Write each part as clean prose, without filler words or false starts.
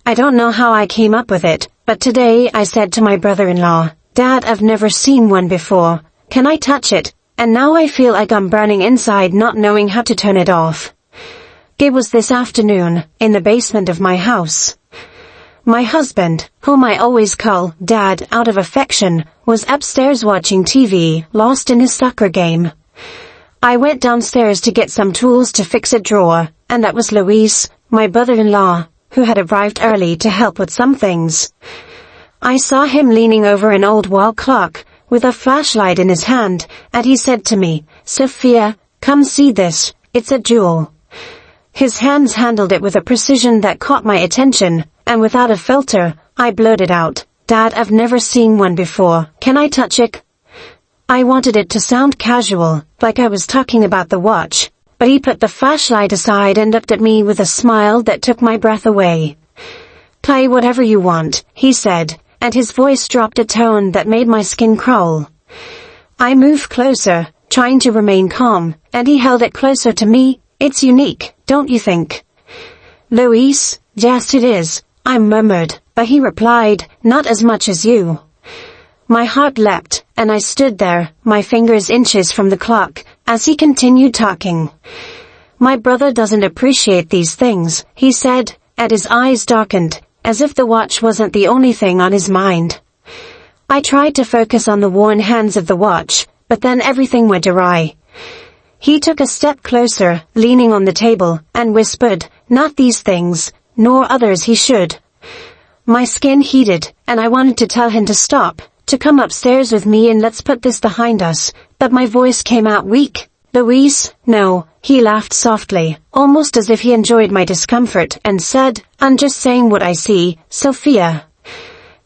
I don't know how I came up with it, but today I said to my brother-in-law, "Dad, I've never seen one before. Can I touch it?" And now I feel like I'm burning inside not knowing how to turn it off. It was this afternoon, in the basement of my house. My husband, whom I always call Dad out of affection, was upstairs watching TV, lost in his soccer game. I went downstairs to get some tools to fix a drawer, and that was Luis, my brother-in-law, who had arrived early to help with some things. I saw him leaning over an old wall clock, with a flashlight in his hand, and he said to me, "Sophia, come see this, it's a jewel." His hands handled it with a precision that caught my attention, and without a filter, I blurted out, "Dad, I've never seen one before. Can I touch it?" I wanted it to sound casual, like I was talking about the watch, but he put the flashlight aside and looked at me with a smile that took my breath away. "Try whatever you want," he said, and his voice dropped a tone that made my skin crawl. I moved closer, trying to remain calm, and he held it closer to me. "It's unique, don't you think?" "Luis, yes it is," I murmured, but he replied, "Not as much as you." My heart leapt, and I stood there, my fingers inches from the clock, as he continued talking. "My brother doesn't appreciate these things," he said, and his eyes darkened, as if the watch wasn't the only thing on his mind. I tried to focus on the worn hands of the watch, but then everything went awry. He took a step closer, leaning on the table, and whispered, "Not these things, nor others he should." My skin heated, and I wanted to tell him to stop, to come upstairs with me and let's put this behind us, but my voice came out weak. "Luis, no," he laughed softly, almost as if he enjoyed my discomfort, and said, "I'm just saying what I see, Sophia."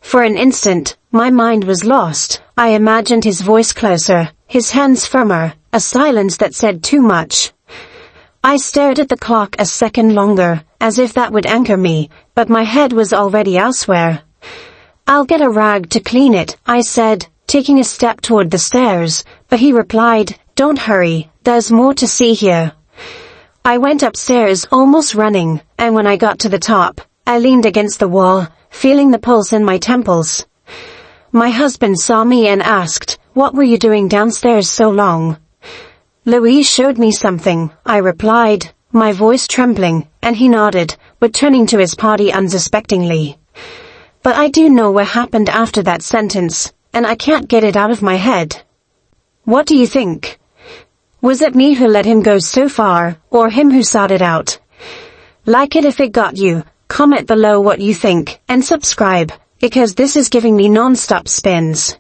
For an instant, my mind was lost. I imagined his voice closer, his hands firmer, a silence that said too much. I stared at the clock a second longer, as if that would anchor me, but my head was already elsewhere. "I'll get a rag to clean it," I said, taking a step toward the stairs, but he replied, "Don't hurry, there's more to see here." I went upstairs almost running, and when I got to the top, I leaned against the wall, feeling the pulse in my temples. My husband saw me and asked, "What were you doing downstairs so long?" "Luis showed me something," I replied, my voice trembling, and he nodded, returning to his party unsuspectingly. But I do know what happened after that sentence, and I can't get it out of my head. What do you think? Was it me who let him go so far, or him who sought it out? Like it if it got you, comment below what you think, and subscribe, because this is giving me non-stop spins.